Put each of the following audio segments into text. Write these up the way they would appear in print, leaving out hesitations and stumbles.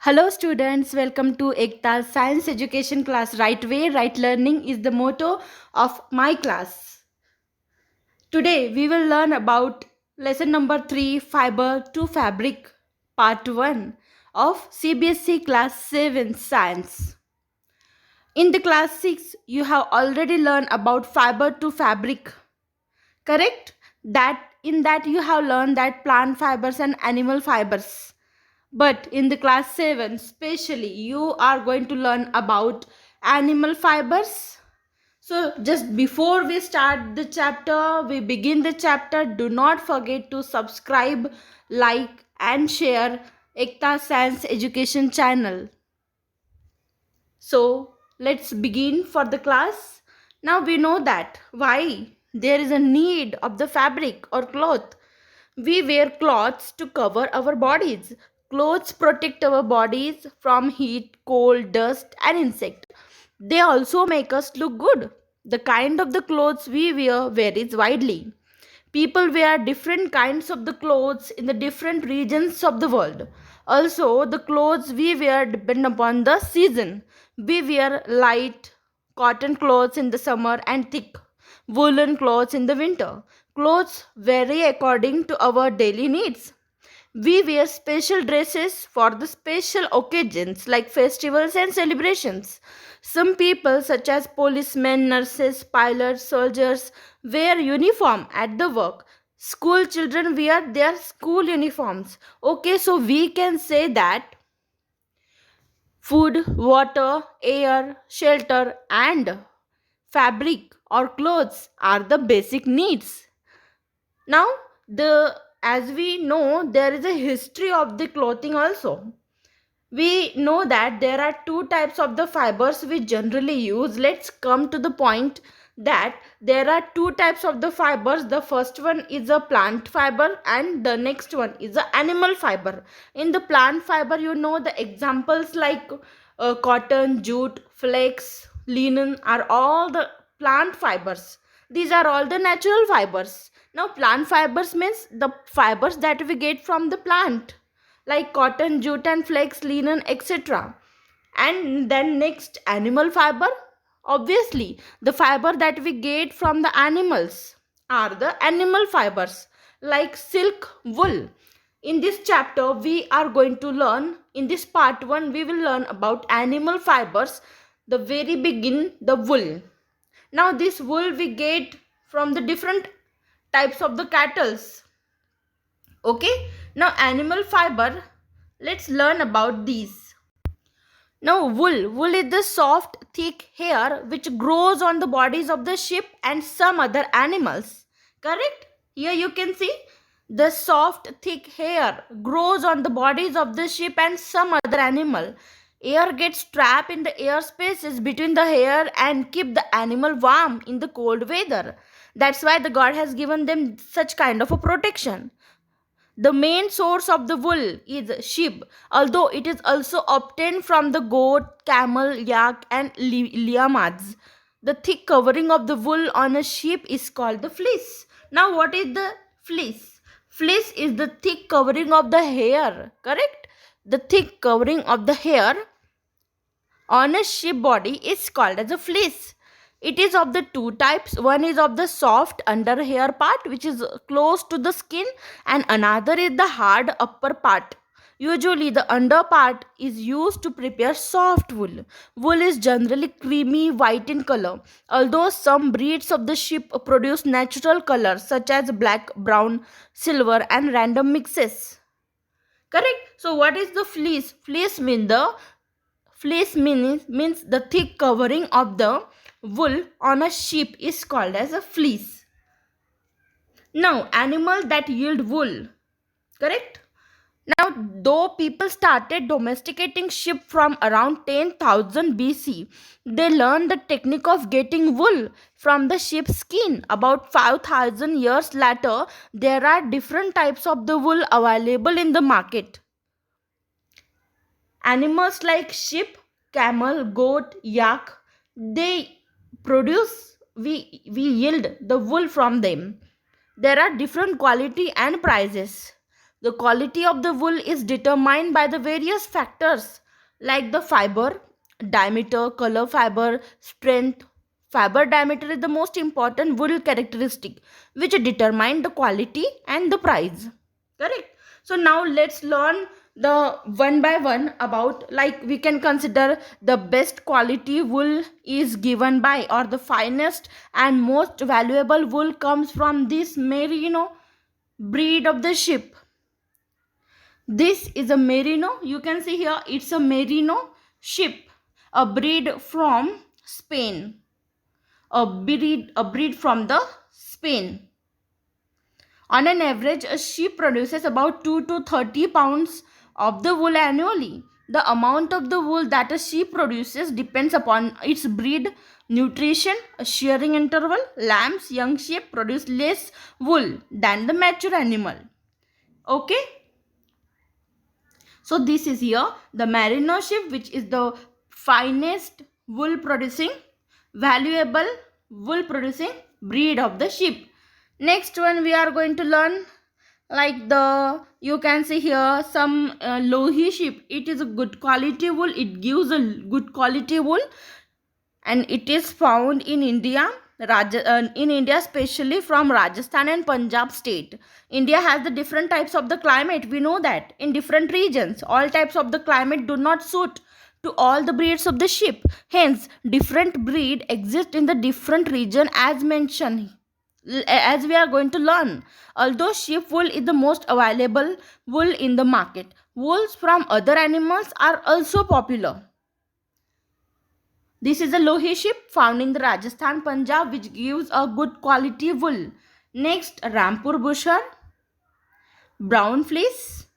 Hello, students. Welcome to Ekta's Science Education class. Right way, right learning is the motto of my class. Today, we will learn about lesson number 3 Fiber to Fabric, part 1 of CBSE class 7 Science. In the class 6, you have already learned about fiber to fabric, correct? That in that you have learned that plant fibers and animal fibers. But in the class 7, specially, you are going to learn about animal fibers. So, just before we start the chapter, we begin the chapter, do not forget to subscribe, like, and share Ekta Science Education channel. So, let's begin for the class. Now, we know that why there is a need of the fabric or cloth. We wear clothes to cover our bodies. Clothes protect our bodies from heat, cold, dust, and insect. They also make us look good. The kind of the clothes we wear varies widely. People wear different kinds of the clothes in the different regions of the world. Also, the clothes we wear depend upon the season. We wear light cotton clothes in the summer and thick woolen clothes in the winter. Clothes vary according to our daily needs. We wear special dresses for the special occasions like festivals and celebrations. Some people, such as policemen, nurses, pilots, soldiers, wear uniform at the work. School children wear their school uniforms. Okay, so we can say that food, water, air, shelter, and fabric or clothes are the basic needs. Now, the as we know, there is a history of the clothing also. We know that there are two types of the fibers we generally use. Let's come to the point that there are two types of the fibers. The first one is a plant fiber and the next one is a animal fiber. In the plant fiber, you know the examples like cotton, jute, flax, linen are all the plant fibers. These are all the natural fibers. Now, plant fibers means the fibers that we get from the plant like cotton, jute, and flax, linen, etc. And then next, animal fiber. Obviously, the fiber that we get from the animals are the animal fibers like silk, wool. In this chapter, we are going to learn, in this part 1, we will learn about animal fibers, the very begin, the wool. Now, this wool we get from the different types of the cattles. Okay, now animal fiber, let's learn about these. Now, wool is the soft, thick hair which grows on the bodies of the sheep and some other animals. Correct? Here you can see the soft, thick hair grows on the bodies of the sheep and some other animal. Air gets trapped in the air spaces between the hair and keep the animal warm in the cold weather. That's why the God has given them such kind of a protection. The main source of the wool is sheep, although it is also obtained from the goat, camel, yak, and llamas. The thick covering of the wool on a sheep is called the fleece. Now, what is the fleece? Fleece is the thick covering of the hair, correct? The thick covering of the hair on a sheep body is called as a fleece. It is of the two types. One is of the soft under hair part which is close to the skin and another is the hard upper part. Usually the under part is used to prepare soft wool. Wool is generally creamy white in color, although some breeds of the sheep produce natural colors such as black, brown, silver and random mixes. Correct? So what is the fleece? Fleece means the thick covering of the wool on a sheep is called as a fleece. Now, animals that yield wool, correct? Now, though people started domesticating sheep from around 10,000 BC, they learned the technique of getting wool from the sheep's skin. About 5,000 years later, there are different types of the wool available in the market. Animals like sheep, camel, goat, yak, they we yield the wool from them. There are different quality and prices. The quality of the wool is determined by the various factors like the fiber, diameter, color, fiber, strength. Fiber diameter is the most important wool characteristic which determine the quality and the price. Correct. So now let's learn the one by one about, like, we can consider the best quality wool is given by, or the finest and most valuable wool comes from this merino breed of the sheep. This is a merino. You can see here it's a merino sheep, a breed from Spain. A breed from the Spain. On an average, a sheep produces about 2 to 30 pounds of the wool annually. The amount of the wool that a sheep produces depends upon its breed, nutrition, shearing interval. Lambs, young sheep produce less wool than the mature animal. Okay. So this is here the merino sheep, which is the finest wool producing, valuable wool producing breed of the sheep. Next one we are going to learn, like, the, you can see here some lohi sheep. It is a good quality wool. It gives a good quality wool, and it is found in India. In India, especially from Rajasthan and Punjab state. India has the different types of the climate. We know that in different regions, all types of the climate do not suit to all the breeds of the sheep. Hence, different breed exist in the different region as mentioned. As we are going to learn, although sheep wool is the most available wool in the market, wools from other animals are also popular. This is a lohi sheep found in the Rajasthan, Punjab, which gives a good quality wool. Next, Rampur Busher, brown fleece.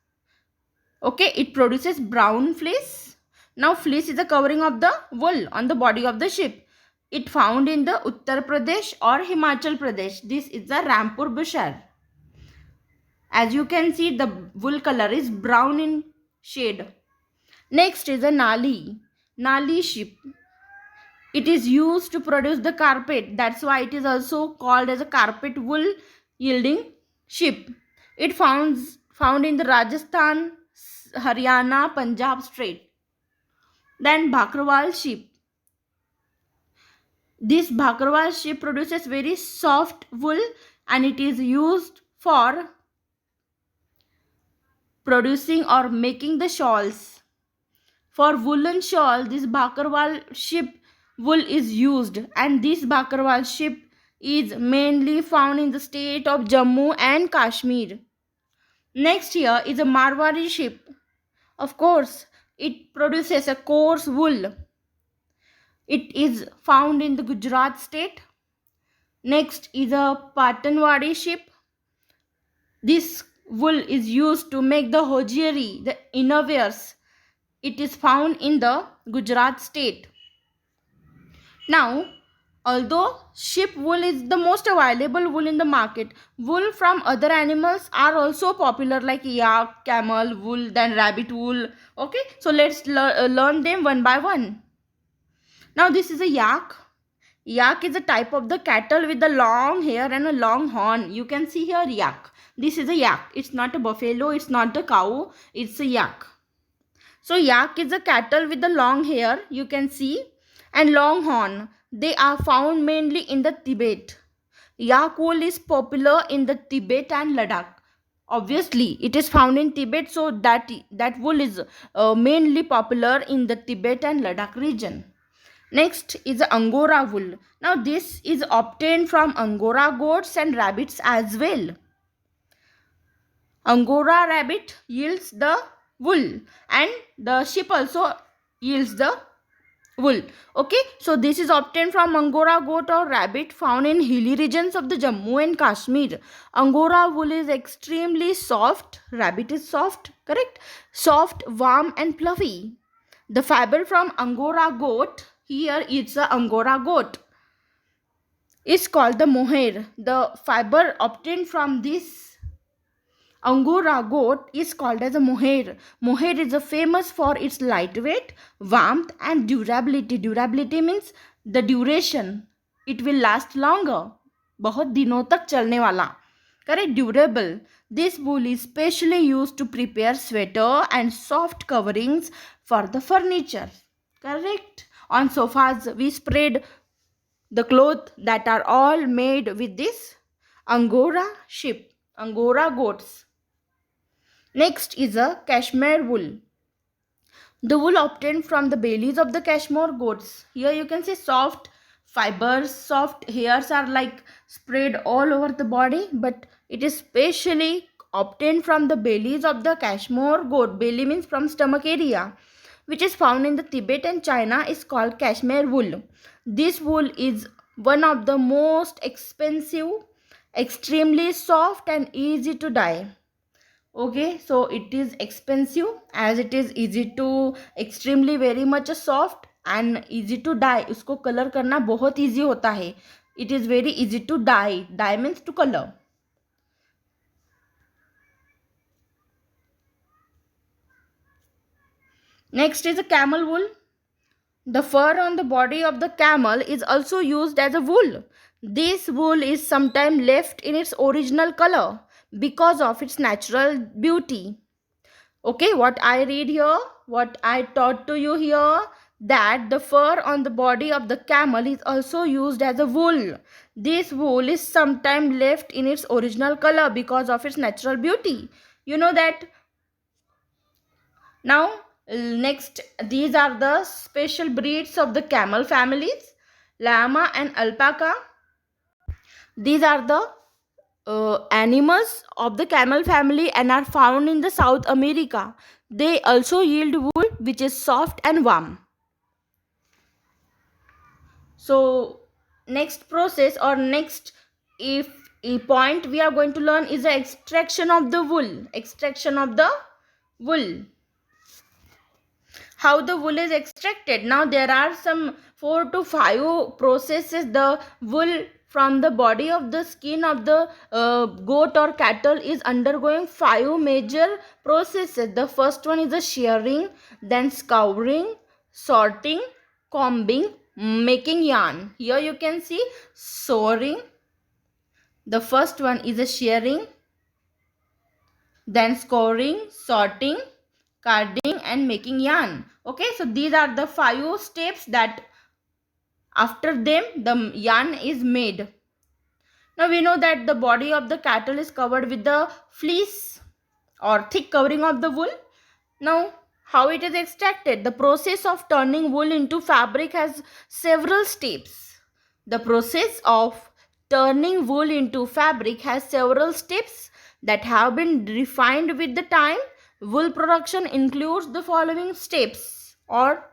Okay, it produces brown fleece. Now, fleece is a covering of the wool on the body of the sheep. It found in the Uttar Pradesh or Himachal Pradesh. This is the Rampur Busher. As you can see, the wool color is brown in shade. Next is a Nali. Nali sheep. It is used to produce the carpet. That's why it is also called as a carpet wool yielding sheep. It found in the Rajasthan, Haryana, Punjab state. Then Bhakrwal sheep. This Bhakrwal sheep produces very soft wool, and it is used for producing or making the shawls. For woolen shawl, this Bhakrwal sheep wool is used, and this Bhakrwal sheep is mainly found in the state of Jammu and Kashmir. Next here is a Marwari sheep. Of course, it produces a coarse wool. It is found in the Gujarat state. Next is a Patanwadi sheep. This wool is used to make the hosiery, the innerwears. It is found in the Gujarat state. Now, although sheep wool is the most available wool in the market, wool from other animals are also popular, like yak, camel wool, then rabbit wool. Okay, so let's learn them one by one. Now, this is a yak. Yak is a type of the cattle with the long hair and a long horn. You can see here yak. This is a yak. It's not a buffalo, it's not a cow, it's a yak. So, yak is a cattle with the long hair, you can see, and long horn. They are found mainly in the Tibet. Yak wool is popular in the Tibet and Ladakh. Obviously, it is found in Tibet, so that wool is mainly popular in the Tibet and Ladakh region. Next is the Angora wool. Now, this is obtained from Angora goats and rabbits as well. Angora rabbit yields the wool, and the sheep also yields the wool. Okay, so this is obtained from Angora goat or rabbit found in hilly regions of the Jammu and Kashmir. Angora wool is extremely soft. Rabbit is soft, correct? Soft, warm and fluffy. The fiber from Angora goat, here it's a Angora goat, is called the mohair. The fiber obtained from this Angora goat is called as a mohair. Mohair is famous for its lightweight, warmth and durability. Durability means the duration. It will last longer. बहुत दिनों तक चलने वाला. Correct, durable. This wool is specially used to prepare sweater and soft coverings for the furniture. Correct. On sofas, we spread the cloth that are all made with this Angora sheep, Angora goats. Next is a cashmere wool. The wool obtained from the bellies of the cashmere goats. Here you can see soft fibers, soft hairs are like spread all over the body, but it is specially obtained from the bellies of the cashmere goat. Belly means from stomach area, which is found in the Tibet and China, is called cashmere wool. This wool is one of the most expensive, extremely soft and easy to dye. Okay, so it is expensive as it is easy to extremely very much soft and easy to dye. उसको colour करना बहुत easy होता है. It is very easy to dye. Dye means to color. Next is a camel wool. The fur on the body of the camel is also used as a wool. This wool is sometimes left in its original color because of its natural beauty. Okay, what I read here, what I taught to you here, that the fur on the body of the camel is also used as a wool. This wool is sometimes left in its original color because of its natural beauty. You know that. Now, next, these are the special breeds of the camel families, llama and alpaca. These are the animals of the camel family and are found in the South America. They also yield wool which is soft and warm. So next process or next if a point we are going to learn is the extraction of the wool. Extraction of the wool. How the wool is extracted. Now there are some 4 to 5 processes the wool from the body of the skin of the goat or cattle is undergoing 5 major processes. The first one is the shearing, then scouring, sorting, combing, making yarn. Here you can see sewing. The first one is the shearing, then scouring, sorting, carding and making yarn. Okay, so these are the 5 steps that after them the yarn is made. Now we know that the body of the cattle is covered with the fleece or thick covering of the wool. Now how it is extracted? The process of turning wool into fabric has several steps. The process of turning wool into fabric has several steps that have been refined with the time. Wool production includes the following steps or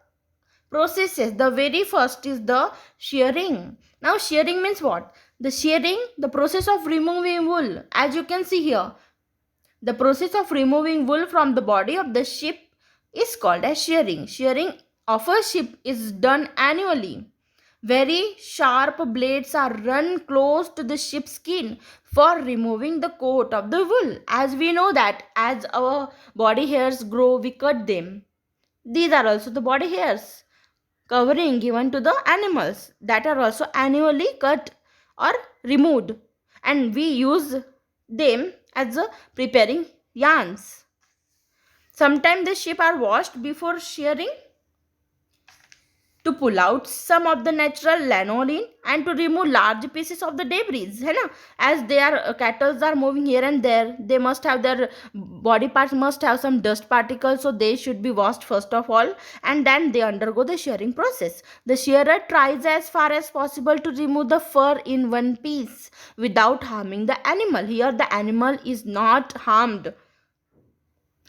processes. The very first is the shearing. Now shearing means what? The shearing, the process of removing wool. As you can see here, the process of removing wool from the body of the sheep is called as shearing. Shearing of a sheep is done annually. Very sharp blades are run close to the sheep's skin for removing the coat of the wool. As we know that as our body hairs grow, we cut them. These are also the body hairs covering given to the animals that are also annually cut or removed, and we use them as preparing yarns. Sometimes the sheep are washed before shearing to pull out some of the natural lanolin and to remove large pieces of the debris, है ना? As their cattle are moving here and there, they must have their body parts must have some dust particles, so they should be washed first of all, and then they undergo the shearing process. The shearer tries as far as possible to remove the fur in one piece without harming the animal. Here the animal is not harmed.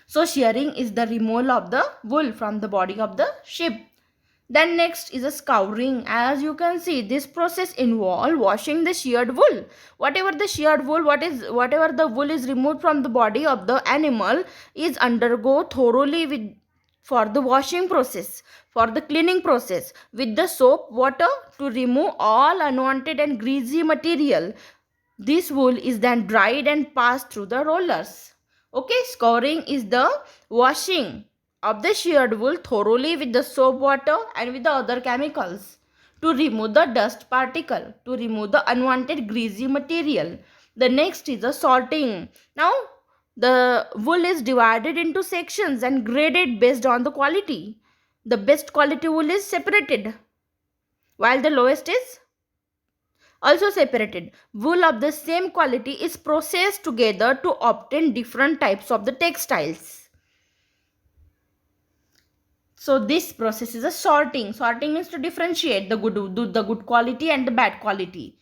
So shearing is the removal of the wool from the body of the sheep. Then next is a scouring. As you can see, this process involves washing the sheared wool. Whatever the sheared wool, whatever the wool is removed from the body of the animal is undergo thoroughly with for the washing process, for the cleaning process with the soap water to remove all unwanted and greasy material. This wool is then dried and passed through the rollers. Okay, scouring is the washing of the sheared wool thoroughly with the soap water and with the other chemicals to remove the dust particle, to remove the unwanted greasy material. The next is the sorting. Now, the wool is divided into sections and graded based on the quality. The best quality wool is separated, while the lowest is also separated. Wool of the same quality is processed together to obtain different types of the textiles. So this process is a sorting. Sorting means to differentiate the good quality and the bad quality.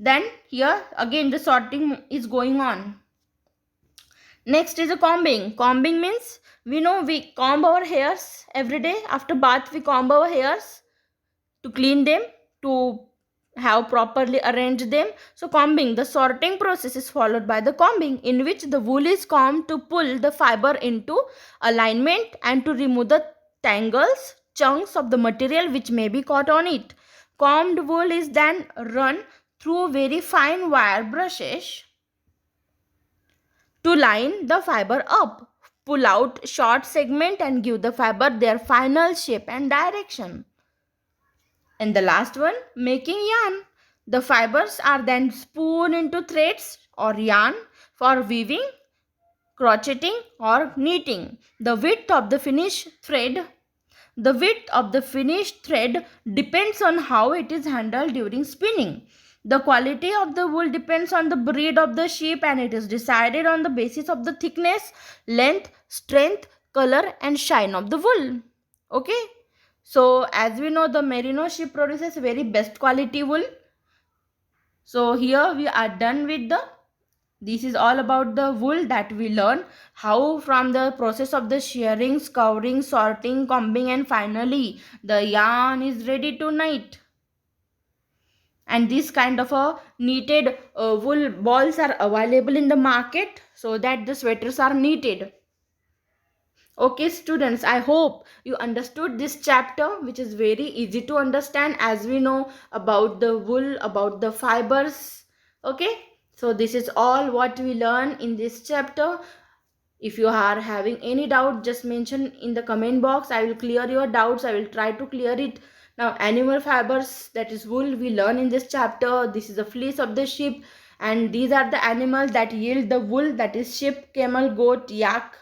Then here again the sorting is going on. Next is a combing. Combing means we know we comb our hairs every day. After bath we comb our hairs to clean them, to have properly arranged them. So combing, the sorting process is followed by the combing, in which the wool is combed to pull the fiber into alignment and to remove the tangles, chunks of the material which may be caught on it. Combed wool is then run through very fine wire brushes to line the fiber up, pull out short segment and give the fiber their final shape and direction. And the last one, making yarn. The fibers are then spun into threads or yarn for weaving, crocheting or knitting. The width of the finished thread depends on how it is handled during spinning. The quality of the wool depends on the breed of the sheep, and it is decided on the basis of the thickness, length, strength, color and shine of the wool. Okay. So as we know, the merino sheep produces very best quality wool. So here we are done with this is all about the wool that we learn how from the process of the shearing, scouring, sorting, combing and finally the yarn is ready to knit. And this kind of a knitted wool balls are available in the market so that the sweaters are knitted. Okay students, I hope you understood this chapter, which is very easy to understand as we know about the wool, about the fibers. Okay, so this is all what we learn in this chapter. If you are having any doubt, just mention in the comment box. I will clear your doubts. I will try to clear it. Now animal fibers, that is wool, we learn in this chapter. This is the fleece of the sheep, and these are the animals that yield the wool, that is sheep, camel, goat, yak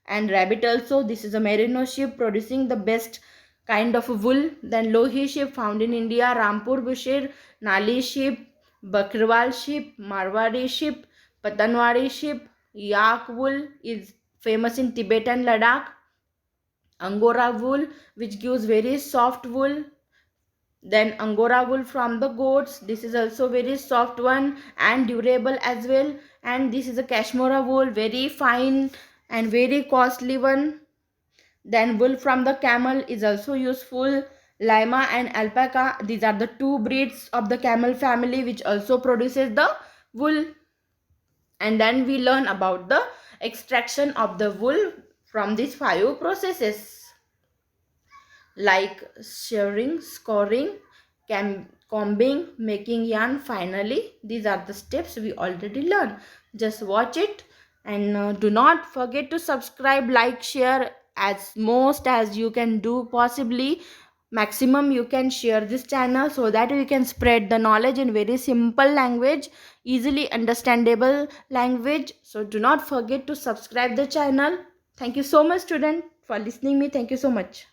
and rabbit also. This is a merino sheep producing the best kind of wool. Then lohi sheep found in India, Rampur Bushir, Nali sheep, Bakrwal sheep, Marwari sheep, Patanwari sheep. Yak wool is famous in Tibet and Ladakh. Angora wool, which gives very soft wool. Then Angora wool from the goats. This is also very soft one and durable as well. And this is a Kashmira wool, very fine and very costly one. Then wool from the camel is also useful. Lima and alpaca, these are the two breeds of the camel family which also produces the wool. And then we learn about the extraction of the wool from these 5 processes like shearing, scoring, combing, making yarn. Finally, these are the steps we already learned. Just watch it and do not forget to subscribe, like, share as most as you can do possibly. Maximum you can share this channel so that we can spread the knowledge in very simple language, easily understandable language. So do not forget to subscribe the channel. Thank you so much student for listening me. Thank you so much.